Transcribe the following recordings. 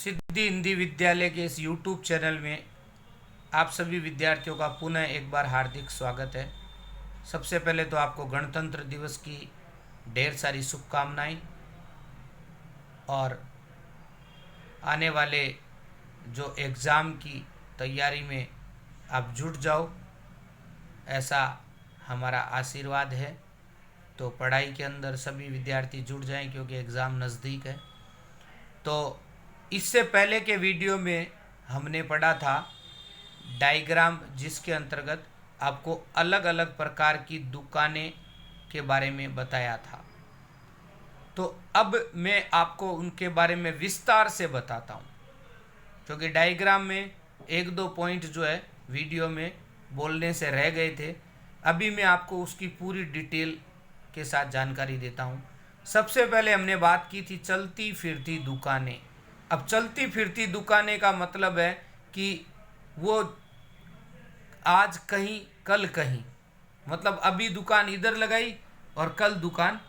सिद्धि हिंदी विद्यालय के इस YouTube चैनल में आप सभी विद्यार्थियों का पुनः एक बार हार्दिक स्वागत है। सबसे पहले तो आपको गणतंत्र दिवस की ढेर सारी शुभकामनाएं और आने वाले जो एग्ज़ाम की तैयारी में आप जुट जाओ, ऐसा हमारा आशीर्वाद है। तो पढ़ाई के अंदर सभी विद्यार्थी जुट जाएं क्योंकि एग्ज़ाम नज़दीक है। तो इससे पहले के वीडियो में हमने पढ़ा था डायग्राम, जिसके अंतर्गत आपको अलग अलग प्रकार की दुकानें के बारे में बताया था। तो अब मैं आपको उनके बारे में विस्तार से बताता हूँ, क्योंकि डायग्राम में एक दो पॉइंट जो है वीडियो में बोलने से रह गए थे। अभी मैं आपको उसकी पूरी डिटेल के साथ जानकारी देता हूँ। सबसे पहले हमने बात की थी चलती फिरती दुकानें। अब चलती फिरती दुकानें का मतलब है कि वो आज कहीं कल कहीं, मतलब अभी दुकान इधर लगाई और कल दुकान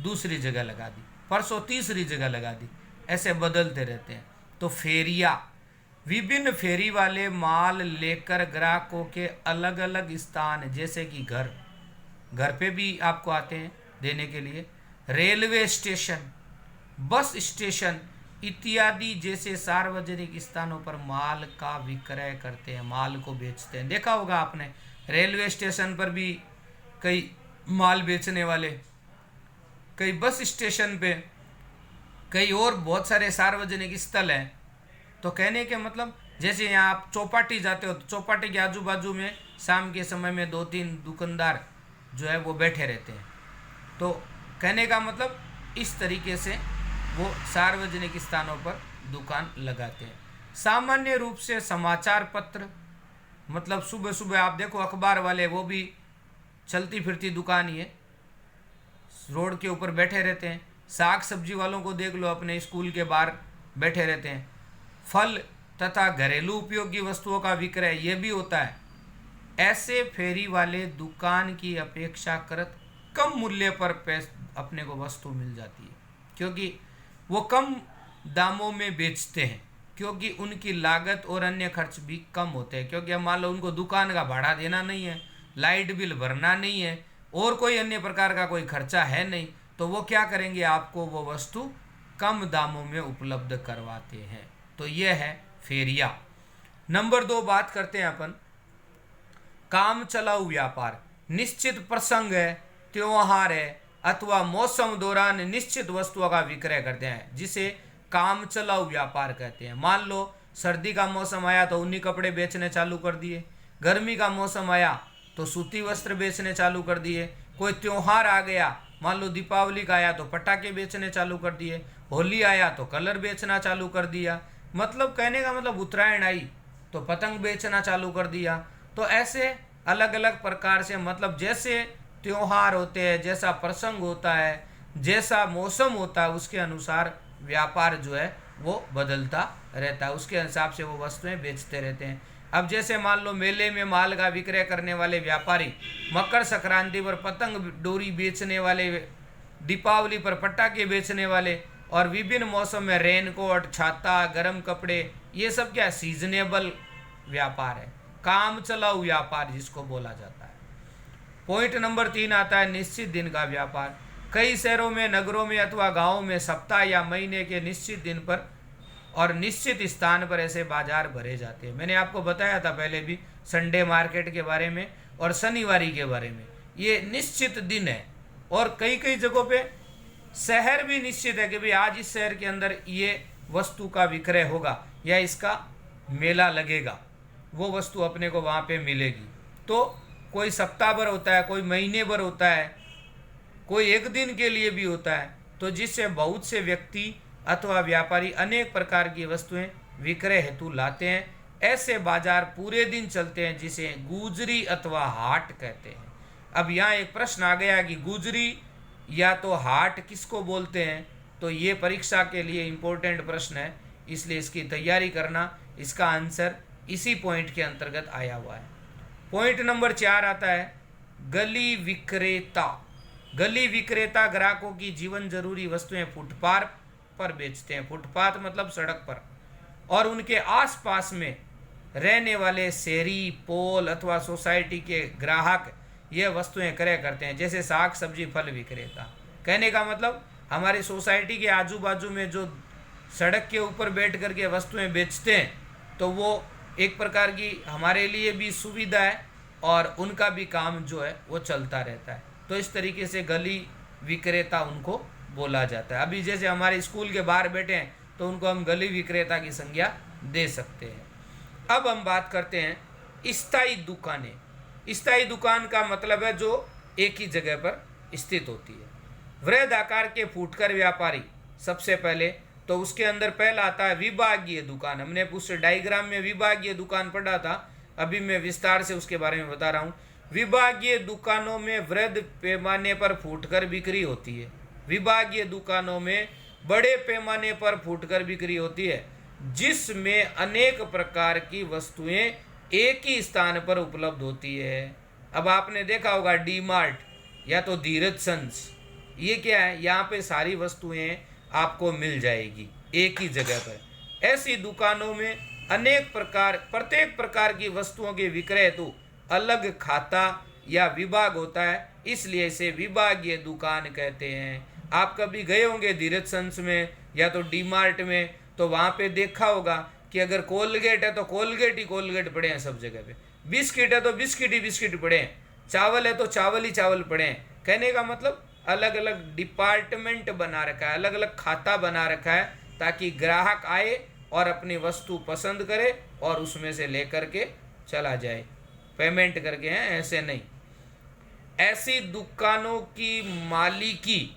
दूसरी जगह लगा दी, परसों तीसरी जगह लगा दी, ऐसे बदलते रहते हैं। तो फेरिया, विभिन्न फेरी वाले माल लेकर ग्राहकों के अलग अलग स्थान, जैसे कि घर पे भी आपको आते हैं देने के लिए, रेलवे स्टेशन, बस स्टेशन इत्यादि जैसे सार्वजनिक स्थानों पर माल का विक्रय करते हैं, माल को बेचते हैं। देखा होगा आपने, रेलवे स्टेशन पर भी कई माल बेचने वाले, कई बस स्टेशन पे, कई और बहुत सारे सार्वजनिक स्थल हैं। तो कहने के मतलब, जैसे यहाँ आप चौपाटी जाते हो तो चौपाटी के आजू बाजू में शाम के समय में दो तीन दुकानदार जो है वो बैठे रहते हैं। तो कहने का मतलब इस तरीके से वो सार्वजनिक स्थानों पर दुकान लगाते हैं। सामान्य रूप से समाचार पत्र, मतलब सुबह सुबह आप देखो अखबार वाले, वो भी चलती फिरती दुकान ही है, रोड के ऊपर बैठे रहते हैं। साग सब्जी वालों को देख लो, अपने स्कूल के बाहर बैठे रहते हैं। फल तथा घरेलू उपयोगी वस्तुओं का विक्रय ये भी होता है। ऐसे फेरी वाले दुकान की अपेक्षाकृत कम मूल्य पर अपने को वस्तु मिल जाती है, क्योंकि वो कम दामों में बेचते हैं, क्योंकि उनकी लागत और अन्य खर्च भी कम होते हैं। क्योंकि अब मान लो उनको दुकान का भाड़ा देना नहीं है, लाइट बिल भरना नहीं है, और कोई अन्य प्रकार का कोई खर्चा है नहीं, तो वो क्या करेंगे, आपको वो वस्तु कम दामों में उपलब्ध करवाते हैं। तो ये है फेरिया। नंबर 2 बात करते हैं अपन काम चलाऊ व्यापार। निश्चित प्रसंग है, त्योहार है अथवा मौसम दौरान निश्चित वस्तुओं का विक्रय करते हैं, जिसे काम चलाऊ व्यापार कहते हैं। मान लो सर्दी का मौसम आया तो ऊनी कपड़े बेचने चालू कर दिए, गर्मी का मौसम आया तो सूती वस्त्र बेचने चालू कर दिए, कोई त्योहार आ गया, मान लो दीपावली का आया तो पटाखे बेचने चालू कर दिए, होली आया तो कलर बेचना चालू कर दिया, मतलब कहने का मतलब उत्तरायण आई तो पतंग बेचना चालू कर दिया। तो ऐसे अलग अलग प्रकार से, मतलब जैसे त्योहार होते हैं, जैसा प्रसंग होता है, जैसा मौसम होता है, उसके अनुसार व्यापार जो है वो बदलता रहता है, उसके हिसाब से वो वस्तुएं बेचते रहते हैं। अब जैसे मान लो मेले में माल का विक्रय करने वाले व्यापारी, मकर संक्रांति पर पतंग डोरी बेचने वाले, दीपावली पर पटाखे बेचने वाले, और विभिन्न मौसम में रेनकोट, छाता, गर्म कपड़े, ये सब क्या सीजनेबल व्यापार है, काम चलाऊ व्यापार जिसको बोला जाता है। पॉइंट नंबर 3 आता है निश्चित दिन का व्यापार। कई शहरों में, नगरों में अथवा गांवों में सप्ताह या महीने के निश्चित दिन पर और निश्चित स्थान पर ऐसे बाजार भरे जाते हैं। मैंने आपको बताया था पहले भी संडे मार्केट के बारे में और शनिवारी के बारे में। ये निश्चित दिन है, और कई कई जगहों पे शहर भी निश्चित है कि भाई आज इस शहर के अंदर ये वस्तु का विक्रय होगा या इसका मेला लगेगा, वो वस्तु अपने को वहाँ पे मिलेगी। तो कोई सप्ताह भर होता है, कोई महीने भर होता है, कोई एक दिन के लिए भी होता है। तो जिससे बहुत से व्यक्ति अथवा व्यापारी अनेक प्रकार की वस्तुएं विक्रय हेतु लाते हैं। ऐसे बाजार पूरे दिन चलते हैं, जिसे गुजरी अथवा हाट कहते हैं। अब यहाँ एक प्रश्न आ गया कि गुजरी या तो हाट किसको बोलते हैं, तो ये परीक्षा के लिए इम्पोर्टेंट प्रश्न है, इसलिए इसकी तैयारी करना। इसका आंसर इसी पॉइंट के अंतर्गत आया हुआ है। पॉइंट नंबर 4 आता है गली विक्रेता। गली विक्रेता ग्राहकों की जीवन जरूरी वस्तुएं फुटपाथ पर बेचते हैं। फुटपाथ मतलब सड़क पर, और उनके आसपास में रहने वाले शहरी पोल अथवा सोसाइटी के ग्राहक ये वस्तुएं क्रय करते हैं, जैसे साग सब्जी फल विक्रेता। कहने का मतलब हमारी सोसाइटी के आजू बाजू में जो सड़क के ऊपर बैठ करके वस्तुएं बेचते हैं, तो वो एक प्रकार की हमारे लिए भी सुविधा है और उनका भी काम जो है वो चलता रहता है। तो इस तरीके से गली विक्रेता उनको बोला जाता है। अभी जैसे हमारे स्कूल के बाहर बैठे हैं तो उनको हम गली विक्रेता की संज्ञा दे सकते हैं। अब हम बात करते हैं स्थायी दुकानें। स्थायी दुकान का मतलब है जो एक ही जगह पर स्थित होती है। वृहद आकार के फुटकर व्यापारी, सबसे पहले तो उसके अंदर पहला आता है विभागीय दुकान। हमने उस डायग्राम में विभागीय दुकान पढ़ा था, अभी मैं विस्तार से उसके बारे में बता रहा हूँ। विभागीय दुकानों में वृहद पैमाने पर फुटकर बिक्री होती है। विभागीय दुकानों में बड़े पैमाने पर फुटकर बिक्री होती है, जिसमें अनेक प्रकार की वस्तुएं एक ही स्थान पर उपलब्ध होती है। अब आपने देखा होगा डी मार्ट या तो धीरज सन्स, ये क्या है, यहाँ पे सारी वस्तुएं आपको मिल जाएगी एक ही जगह पर। ऐसी दुकानों में प्रत्येक प्रकार की वस्तुओं के विक्रय हेतु अलग खाता या विभाग होता है, इसलिए इसे विभागीय दुकान कहते हैं। आप कभी गए होंगे धीरज सन्स में या तो डी मार्ट में, तो वहाँ पे देखा होगा कि अगर कोलगेट है तो कोलगेट ही कोलगेट पड़े हैं सब जगह पे, बिस्किट है तो बिस्किट ही बिस्किट पड़े हैं, चावल है तो चावल ही चावल पड़े हैं। कहने का मतलब अलग अलग डिपार्टमेंट बना रखा है, अलग अलग खाता बना रखा है, ताकि ग्राहक आए और अपनी वस्तु पसंद करे और उसमें से लेकर के चला जाए, पेमेंट करके हैं, ऐसे नहीं। ऐसी दुकानों की मालिकी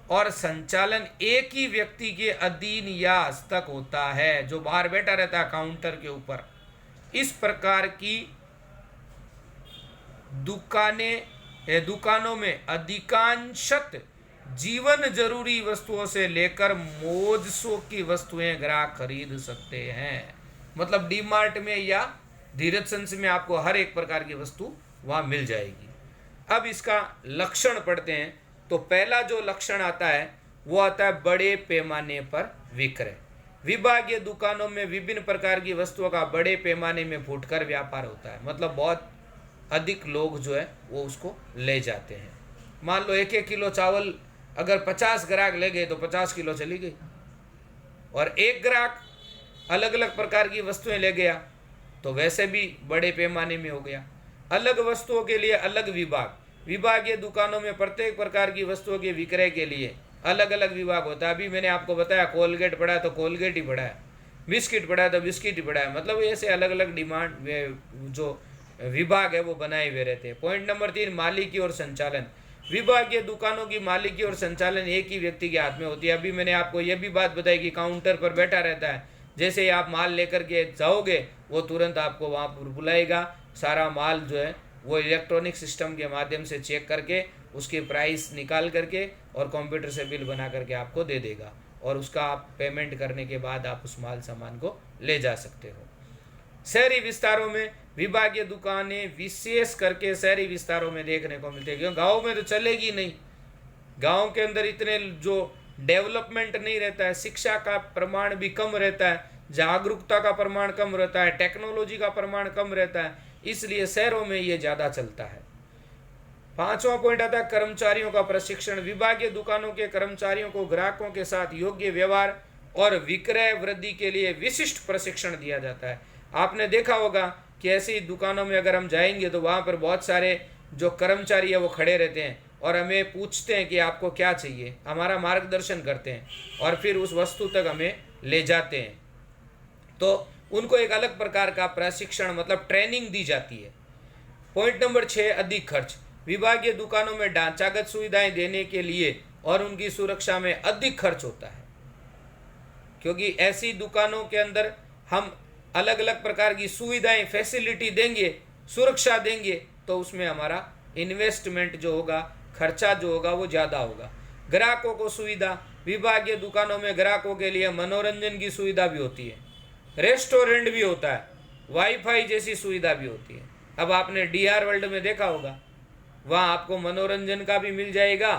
और संचालन एक ही व्यक्ति के अधीन या हस्तक होता है, जो बाहर बैठा रहता है काउंटर के ऊपर। इस प्रकार की दुकानों में अधिकांशत जीवन जरूरी वस्तुओं से लेकर मौजशों की वस्तुएं ग्राहक खरीद सकते हैं। मतलब डी मार्ट में या धीरज सन्स में आपको हर एक प्रकार की वस्तु वहां मिल जाएगी। अब इसका लक्षण पढ़ते हैं। तो पहला जो लक्षण आता है वो आता है बड़े पैमाने पर विक्रय। विभागीय दुकानों में विभिन्न प्रकार की वस्तुओं का बड़े पैमाने में फुटकर व्यापार होता है। मतलब बहुत अधिक लोग जो है वो उसको ले जाते हैं। मान लो 1-1 किलो चावल अगर 50 ग्राहक ले गए तो 50 किलो चली गई, और एक ग्राहक अलग अलग प्रकार की वस्तुएं ले गया तो वैसे भी बड़े पैमाने में हो गया। अलग वस्तुओं के लिए अलग विभाग। विभागीय दुकानों में प्रत्येक प्रकार की वस्तुओं के विक्रय के लिए अलग अलग विभाग होता है। अभी मैंने आपको बताया कोलगेट पड़ा है तो कोलगेट ही पड़ा है, बिस्किट पड़ा है तो बिस्किट ही पड़ा है। मतलब ऐसे अलग अलग डिमांड जो विभाग है वो बनाए हुए रहते हैं। पॉइंट नंबर 3, मालिकी और संचालन। विभागीय दुकानों की मालिकी और संचालन एक ही व्यक्ति के हाथ में होती है। अभी मैंने आपको यह भी बात बताई कि काउंटर पर बैठा रहता है, जैसे ही आप माल लेकर के जाओगे वो तुरंत आपको वहाँ पर बुलाएगा, सारा माल जो है वो इलेक्ट्रॉनिक सिस्टम के माध्यम से चेक करके उसकी प्राइस निकाल करके और कंप्यूटर से बिल बना करके आपको दे देगा, और उसका आप पेमेंट करने के बाद आप उस माल सामान को ले जा सकते हो। शहरी विस्तारों में विभागीय दुकानें विशेष करके शहरी विस्तारों में देखने को मिलती है, क्योंकि गाँव में तो चलेगी नहीं। गाँव के अंदर इतने जो डेवलपमेंट नहीं रहता है, शिक्षा का प्रमाण भी कम रहता है, जागरूकता का प्रमाण कम रहता है, टेक्नोलॉजी का प्रमाण कम रहता है, इसलिए शहरों में ये ज़्यादा चलता है। 5वां पॉइंट आता है कर्मचारियों का प्रशिक्षण। विभागीय दुकानों के कर्मचारियों को ग्राहकों के साथ योग्य व्यवहार और विक्रय वृद्धि के लिए विशिष्ट प्रशिक्षण दिया जाता है। आपने देखा होगा कि ऐसी दुकानों में अगर हम जाएंगे तो वहाँ पर बहुत सारे जो कर्मचारी है वो खड़े रहते हैं और हमें पूछते हैं कि आपको क्या चाहिए, हमारा मार्गदर्शन करते हैं और फिर उस वस्तु तक हमें ले जाते हैं। तो उनको एक अलग प्रकार का प्रशिक्षण मतलब ट्रेनिंग दी जाती है। पॉइंट नंबर 6, अधिक खर्च। विभागीय दुकानों में ढांचागत सुविधाएं देने के लिए और उनकी सुरक्षा में अधिक खर्च होता है, क्योंकि ऐसी दुकानों के अंदर हम अलग अलग प्रकार की सुविधाएं फैसिलिटी देंगे, सुरक्षा देंगे, तो उसमें हमारा इन्वेस्टमेंट जो होगा, खर्चा जो होगा वो ज़्यादा होगा। ग्राहकों को सुविधा। विभागीय दुकानों में ग्राहकों के लिए मनोरंजन की सुविधा भी होती है, रेस्टोरेंट भी होता है, वाईफाई जैसी सुविधा भी होती है। अब आपने डीआर वर्ल्ड में देखा होगा, वहाँ आपको मनोरंजन का भी मिल जाएगा,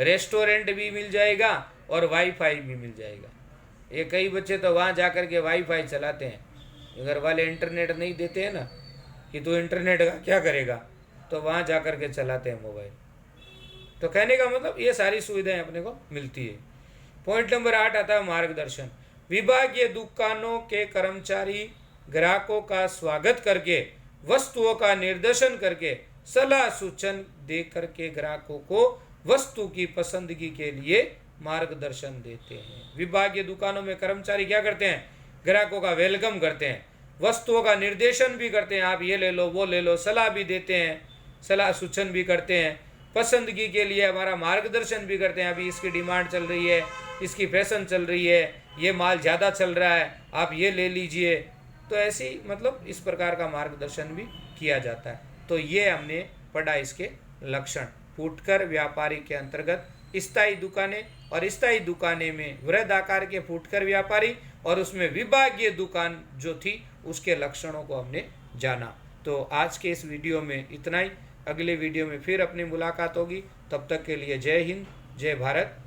रेस्टोरेंट भी मिल जाएगा और वाईफाई भी मिल जाएगा। ये कई बच्चे तो वहाँ जा कर के वाईफाई चलाते हैं, घर वाले इंटरनेट नहीं देते हैं ना कि तू इंटरनेट का क्या करेगा, तो वहाँ जा कर के चलाते हैं मोबाइल। तो कहने का मतलब ये सारी सुविधाएं अपने को मिलती है। पॉइंट नंबर 8 आता है मार्गदर्शन। विभागीय दुकानों के कर्मचारी ग्राहकों का स्वागत करके, वस्तुओं का निर्देशन करके, सलाह सूचन दे करके ग्राहकों को वस्तु की पसंदगी के लिए मार्गदर्शन देते हैं। विभागीय दुकानों में कर्मचारी क्या करते हैं? ग्राहकों का वेलकम करते हैं, वस्तुओं का निर्देशन भी करते हैं, आप ये ले लो वो ले लो, सलाह भी देते हैं, सलाह सूचन भी करते हैं, पसंदगी के लिए हमारा मार्गदर्शन भी करते हैं। अभी इसकी डिमांड चल रही है, इसकी फैशन चल रही है, ये माल ज़्यादा चल रहा है, आप ये ले लीजिए। तो ऐसी मतलब इस प्रकार का मार्गदर्शन भी किया जाता है। तो ये हमने पढ़ा इसके लक्षण। फुटकर व्यापारी के अंतर्गत स्थायी दुकानें, और स्थायी दुकानें में वृहद आकार के फुटकर व्यापारी, और उसमें विभागीय दुकान जो थी उसके लक्षणों को हमने जाना। तो आज के इस वीडियो में इतना ही। अगले वीडियो में फिर अपनी मुलाकात होगी। तब तक के लिए जय हिंद, जय भारत।